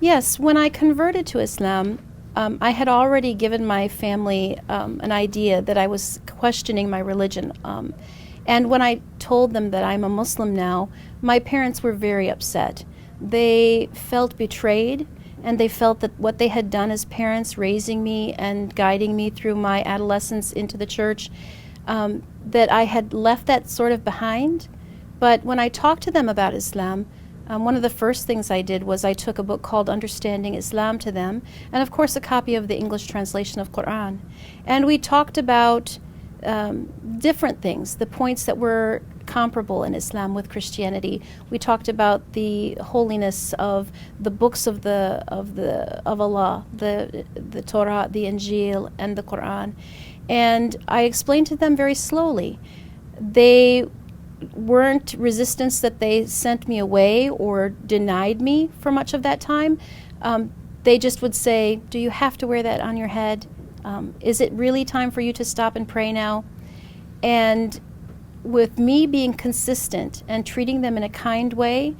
Yes, when I converted to Islam, I had already given my family an idea that I was questioning my religion. And when I told them that I'm a Muslim now, my parents were very upset. They felt betrayed, and they felt that what they had done as parents, raising me and guiding me through my adolescence into the church, that I had left that sort of behind. But when I talked to them about Islam, one of the first things I did was I took a book called Understanding Islam to them, and of course a copy of the English translation of Quran. And we talked about different things, the points that were comparable in Islam with Christianity. We talked about the holiness of the books of Allah, the Torah, the Injil, and the Quran. And I explained to them very slowly. They weren't resistance that they sent me away or denied me for much of that time. They just would say, do you have to wear that on your head? Is it really time for you to stop and pray now? And with me being consistent and treating them in a kind way,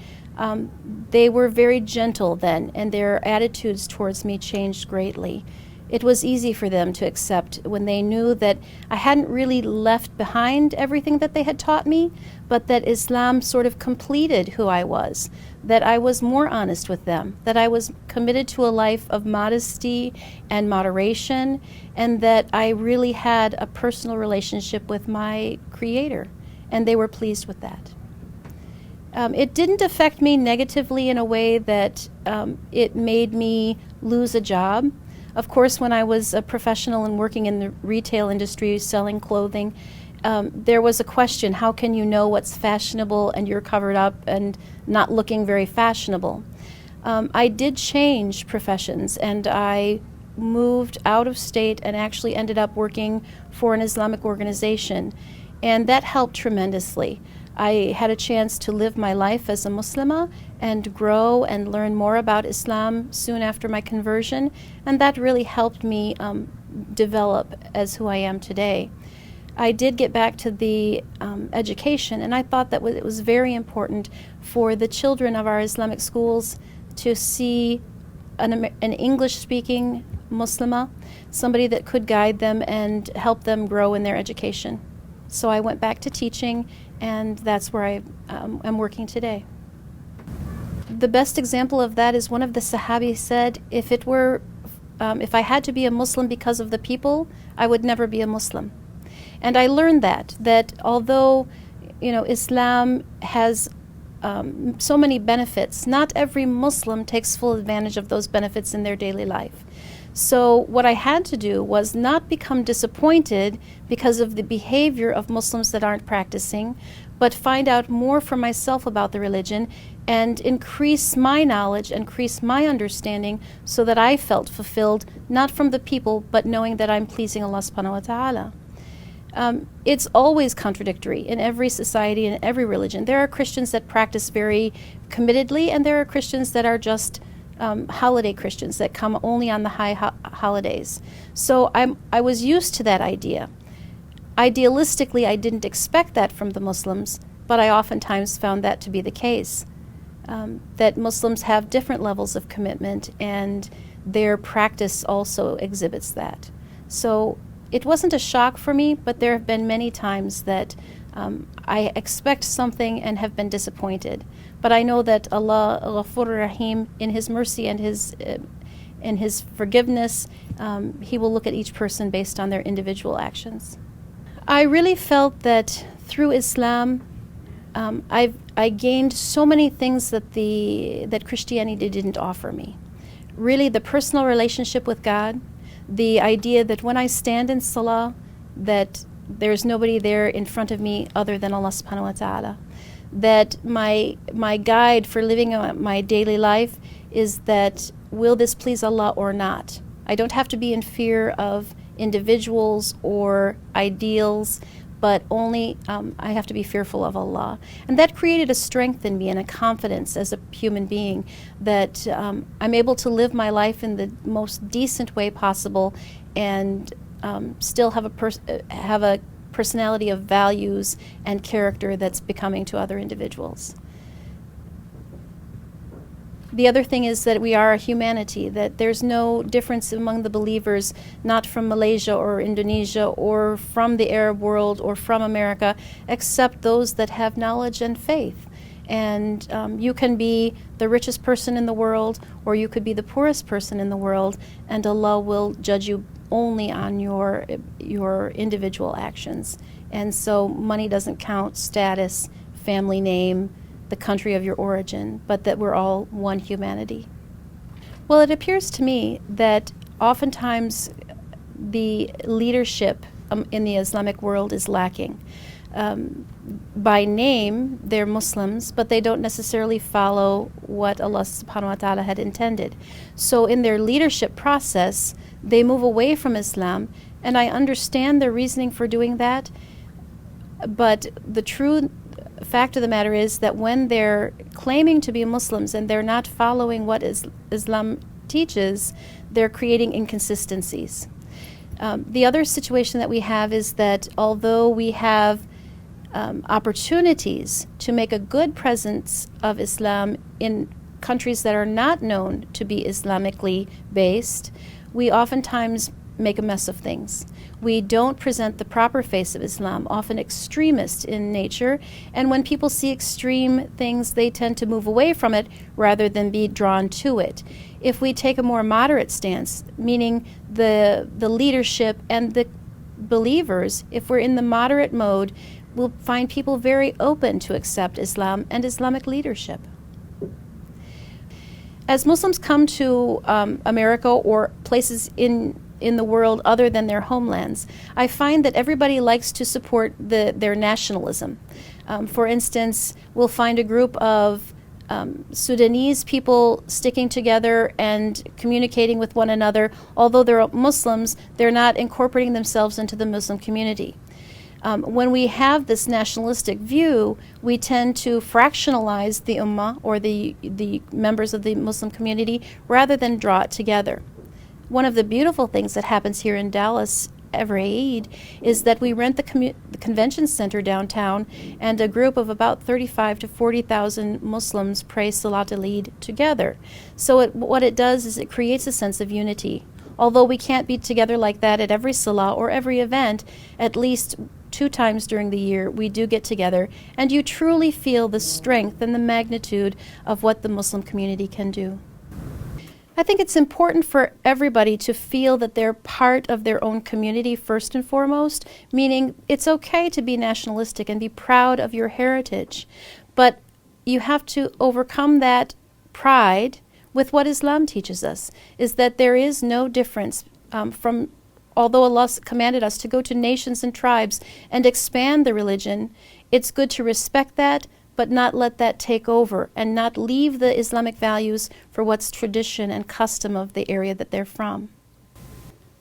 they were very gentle then, and their attitudes towards me changed greatly. It was easy for them to accept when they knew that I hadn't really left behind everything that they had taught me, but that Islam sort of completed who I was, that I was more honest with them, that I was committed to a life of modesty and moderation, and that I really had a personal relationship with my Creator, and they were pleased with that. It didn't affect me negatively in a way that it made me lose a job. Of course, when I was a professional and working in the retail industry selling clothing, there was a question, how can you know what's fashionable and you're covered up and not looking very fashionable? I did change professions, and I moved out of state and actually ended up working for an Islamic organization, and that helped tremendously. I had a chance to live my life as a Muslimah and grow and learn more about Islam soon after my conversion, and that really helped me develop as who I am today. I did get back to the education, and I thought that it was very important for the children of our Islamic schools to see an English-speaking Muslimah, somebody that could guide them and help them grow in their education. So I went back to teaching, and that's where I am working today. The best example of that is one of the Sahabi said, if I had to be a Muslim because of the people, I would never be a Muslim. And I learned that although Islam has so many benefits, not every Muslim takes full advantage of those benefits in their daily life. So what I had to do was not become disappointed because of the behavior of Muslims that aren't practicing, but find out more for myself about the religion and increase my knowledge, increase my understanding, so that I felt fulfilled, not from the people, but knowing that I'm pleasing Allah subhanahu wa ta'ala. It's always contradictory in every society and every religion. There are Christians that practice very committedly, and there are Christians that are just holiday Christians that come only on the high holidays. So I was used to that idea. Idealistically, I didn't expect that from the Muslims, but I oftentimes found that to be the case, that Muslims have different levels of commitment, and their practice also exhibits that. So it wasn't a shock for me, but there have been many times that I expect something and have been disappointed. But I know that Allah, Ghafur Rahim, in His mercy and in His forgiveness, He will look at each person based on their individual actions. I really felt that through Islam, I gained so many things that Christianity didn't offer me. Really, the personal relationship with God, the idea that when I stand in Salah, that there's nobody there in front of me other than Allah subhanahu wa ta'ala. That my guide for living my daily life is that, will this please Allah or not? I don't have to be in fear of individuals or ideals, but only I have to be fearful of Allah. And that created a strength in me and a confidence as a human being that I'm able to live my life in the most decent way possible and still have a personality of values and character that's becoming to other individuals. The other thing is that we are a humanity, that there's no difference among the believers, not from Malaysia or Indonesia or from the Arab world or from America, except those that have knowledge and faith. And you can be the richest person in the world, or you could be the poorest person in the world, and Allah will judge you only on your individual actions. And so money doesn't count, status, family name, the country of your origin, but that we're all one humanity. Well, it appears to me that oftentimes the leadership in the Islamic world is lacking. By name, they're Muslims, but they don't necessarily follow what Allah subhanahu wa ta'ala had intended. So in their leadership process, they move away from Islam, and I understand their reasoning for doing that, but the true fact of the matter is that when they're claiming to be Muslims and they're not following what Islam teaches, they're creating inconsistencies. The other situation that we have is that although we have opportunities to make a good presence of Islam in countries that are not known to be Islamically based, we oftentimes make a mess of things. We don't present the proper face of Islam, often extremist in nature, and when people see extreme things, they tend to move away from it rather than be drawn to it. If we take a more moderate stance, meaning the leadership and the believers, if we're in the moderate mode, we'll find people very open to accept Islam and Islamic leadership. As Muslims come to America or places in the world other than their homelands, I find that everybody likes to support their nationalism. For instance, we'll find a group of Sudanese people sticking together and communicating with one another. Although they're Muslims, they're not incorporating themselves into the Muslim community. When we have this nationalistic view, we tend to fractionalize the ummah or the members of the Muslim community rather than draw it together. One of the beautiful things that happens here in Dallas every Eid is that we rent the convention center downtown, and a group of about 35 to 40,000 Muslims pray Salat al-Eid together. So what it does is it creates a sense of unity. Although we can't be together like that at every Salah or every event, at least 2 times during the year we do get together, and you truly feel the strength and the magnitude of what the Muslim community can do. I think it's important for everybody to feel that they're part of their own community first and foremost, meaning it's okay to be nationalistic and be proud of your heritage, but you have to overcome that pride with what Islam teaches us, is that there is no difference although Allah commanded us to go to nations and tribes and expand the religion, it's good to respect that, but not let that take over and not leave the Islamic values for what's tradition and custom of the area that they're from.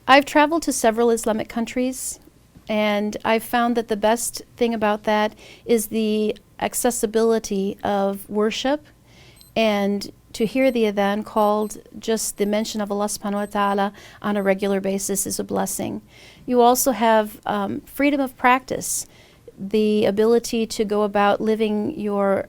I've traveled to several Islamic countries, and I've found that the best thing about that is the accessibility of worship, and to hear the adhan called, just the mention of Allah subhanahu wa ta'ala on a regular basis is a blessing. You also have freedom of practice, the ability to go about living your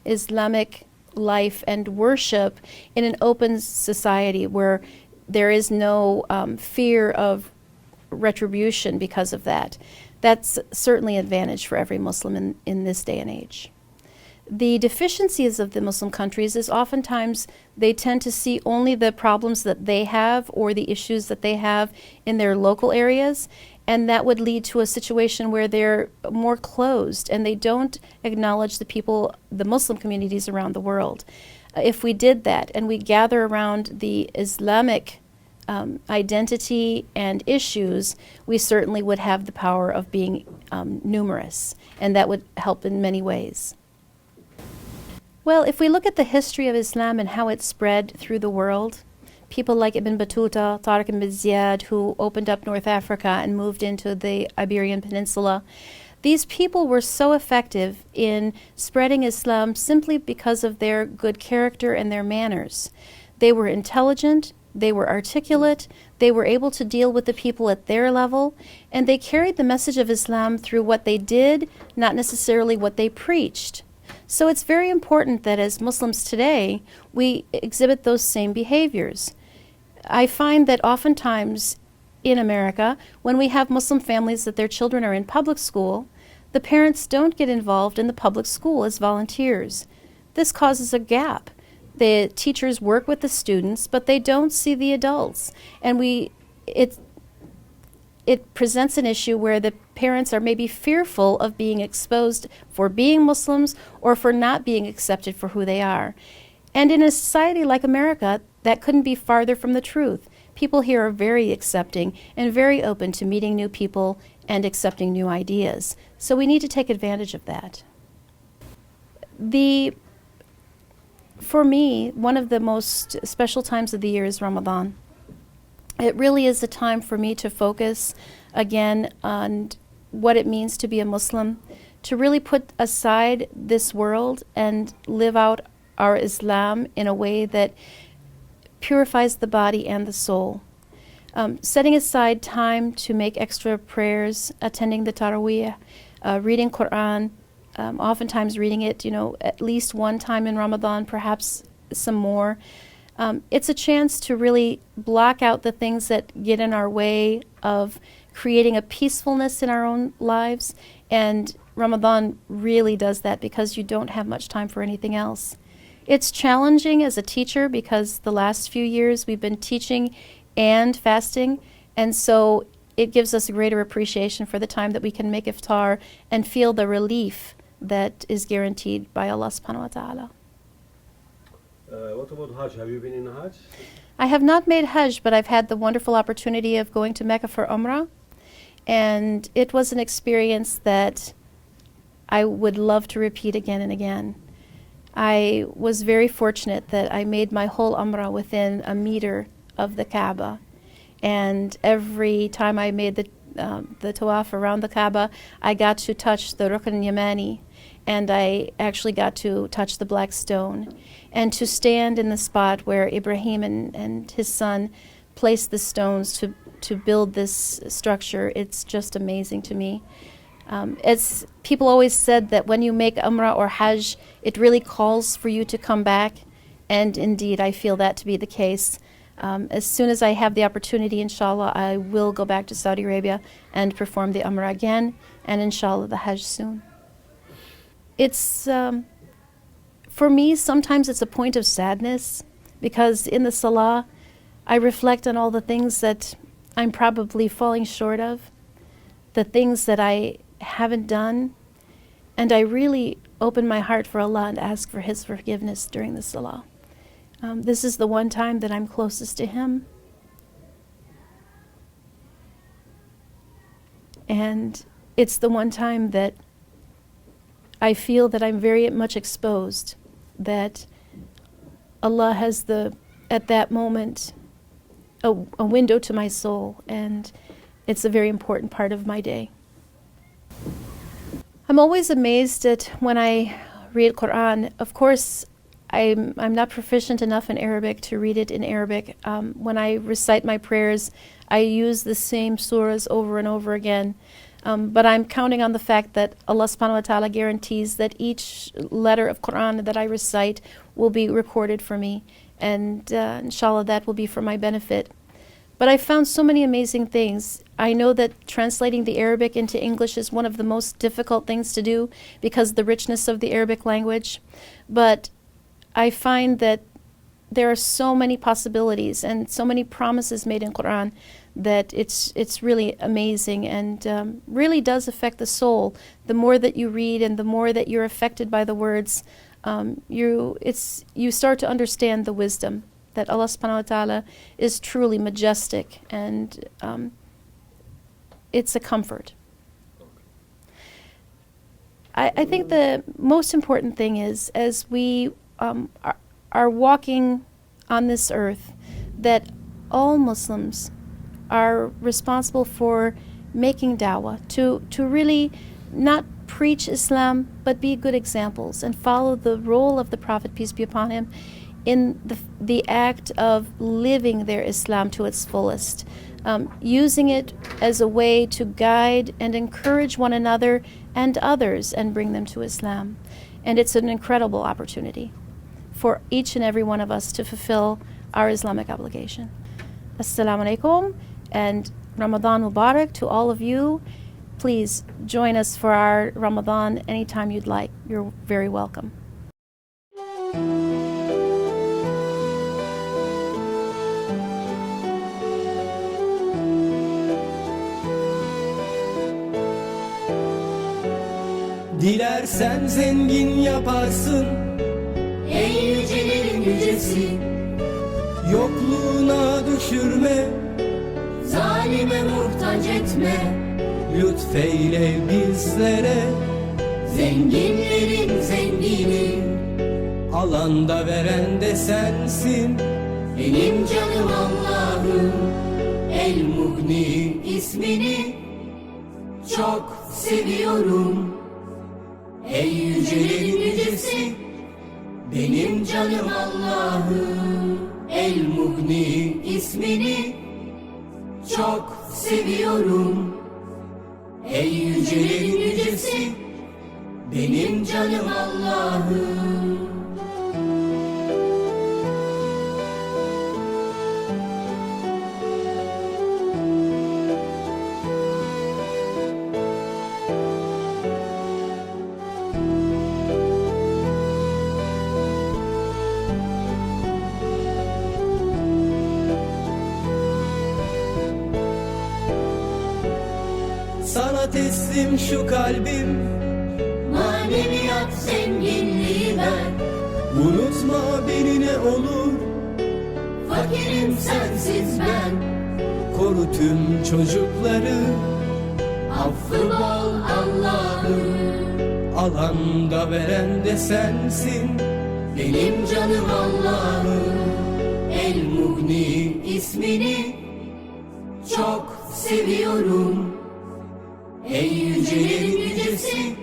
Islamic life and worship in an open society where there is no fear of retribution because of that. That's certainly an advantage for every Muslim in this day and age. The deficiencies of the Muslim countries is oftentimes they tend to see only the problems that they have or the issues that they have in their local areas, and that would lead to a situation where they're more closed and they don't acknowledge the people, the Muslim communities around the world. If we did that and we gather around the Islamic identity and issues, we certainly would have the power of being numerous, and that would help in many ways. Well, if we look at the history of Islam and how it spread through the world, people like Ibn Battuta, Tariq ibn Ziyad, who opened up North Africa and moved into the Iberian Peninsula, these people were so effective in spreading Islam simply because of their good character and their manners. They were intelligent, they were articulate, they were able to deal with the people at their level, and they carried the message of Islam through what they did, not necessarily what they preached. So it's very important that as Muslims today, we exhibit those same behaviors. I find that oftentimes in America, when we have Muslim families that their children are in public school, the parents don't get involved in the public school as volunteers. This causes a gap. The teachers work with the students, but they don't see the adults. And it presents an issue where the parents are maybe fearful of being exposed for being Muslims or for not being accepted for who they are. And in a society like America, that couldn't be farther from the truth. People here are very accepting and very open to meeting new people and accepting new ideas. So we need to take advantage of that. For me, one of the most special times of the year is Ramadan. It really is a time for me to focus again on what it means to be a Muslim, to really put aside this world and live out our Islam in a way that purifies the body and the soul. Setting aside time to make extra prayers, attending the Taraweeh, reading Quran, oftentimes reading it, at least one time in Ramadan, perhaps some more. It's a chance to really block out the things that get in our way of creating a peacefulness in our own lives. And Ramadan really does that because you don't have much time for anything else. It's challenging as a teacher because the last few years we've been teaching and fasting, and so it gives us a greater appreciation for the time that we can make iftar and feel the relief that is guaranteed by Allah subhanahu wa ta'ala. What about Hajj? Have you been in Hajj? I have not made Hajj, but I've had the wonderful opportunity of going to Mecca for Umrah, and it was an experience that I would love to repeat again and again. I was very fortunate that I made my whole Umrah within a meter of the Kaaba, and every time I made the tawaf around the Kaaba, I got to touch the Rukn Yamani, and I actually got to touch the black stone, and to stand in the spot where Ibrahim and his son placed the stones to build this structure. It's just amazing to me. As people always said that when you make Umrah or Hajj, it really calls for you to come back, and indeed I feel that to be the case. As soon as I have the opportunity, inshallah, I will go back to Saudi Arabia and perform the Umrah again, and inshallah the Hajj soon. It's, for me, sometimes it's a point of sadness, because in the Salah, I reflect on all the things that I'm probably falling short of, the things that I haven't done, and I really open my heart for Allah and ask for His forgiveness during the Salah. This is the one time that I'm closest to Him. And it's the one time that I feel that I'm very much exposed, that Allah has at that moment, a window to my soul, and it's a very important part of my day. I'm always amazed at when I read Quran. Of course, I'm not proficient enough in Arabic to read it in Arabic. When I recite my prayers, I use the same surahs over and over again. But I'm counting on the fact that Allah subhanahu wa ta'ala guarantees that each letter of Quran that I recite will be recorded for me. And inshallah, that will be for my benefit. But I found so many amazing things. I know that translating the Arabic into English is one of the most difficult things to do because of the richness of the Arabic language. But I find that there are so many possibilities and so many promises made in Quran that it's really amazing and really does affect the soul. The more that you read and the more that you're affected by the words, you start to understand the wisdom that Allah subhanahu wa ta'ala is truly majestic, and it's a comfort. I think the most important thing is, as we are walking on this earth, that all Muslims are responsible for making da'wah, to really not preach Islam, but be good examples and follow the role of the Prophet, peace be upon him, in the act of living their Islam to its fullest, using it as a way to guide and encourage one another and others and bring them to Islam. And it's an incredible opportunity for each and every one of us to fulfill our Islamic obligation. Assalamu alaikum and Ramadan Mubarak to all of you. Please join us for our Ramadan anytime you'd like. You're very welcome. Dilersen zengin yaparsın, ey yücelerin yücesi. Yokluğuna düşürme, Zalime muhtaç etme, lütfeyle bizlere. zenginlerin zengini. Alanda veren de sensin, Benim canım Allah'ım, El Mughni ismini çok seviyorum. Ey yücelerin yücesi, benim canım Allah'ım, El Mughni ismini çok seviyorum. Ey yücelerin yücesi, benim canım Allah'ım. sana teslim şu kalbim. Maneviyat zenginliği ver, Unutma beni ne olur, fakirim sensiz ben. koru tüm çocukları. Affı bol Allah'ım, Alanda veren de sensin, benim canım Allah'ım, El Mughni ismini çok seviyorum. Ey yücelerin yücesi,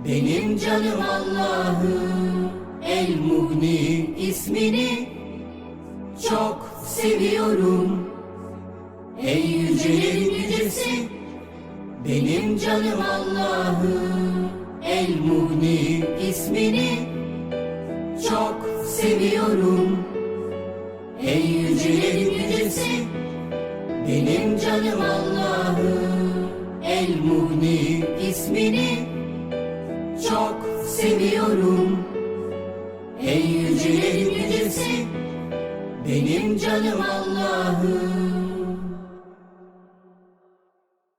benim canım Allah'ım, El Mughni ismini çok seviyorum. Ey yücelerin yücesi, benim canım Allah'ım, El Mughni ismini çok seviyorum. Ey yücelerin yücesi, benim canım Allah'ım, El Mughni ismini çok seviyorum. Ey yücelerin yücesi, benim canım Allah'ım.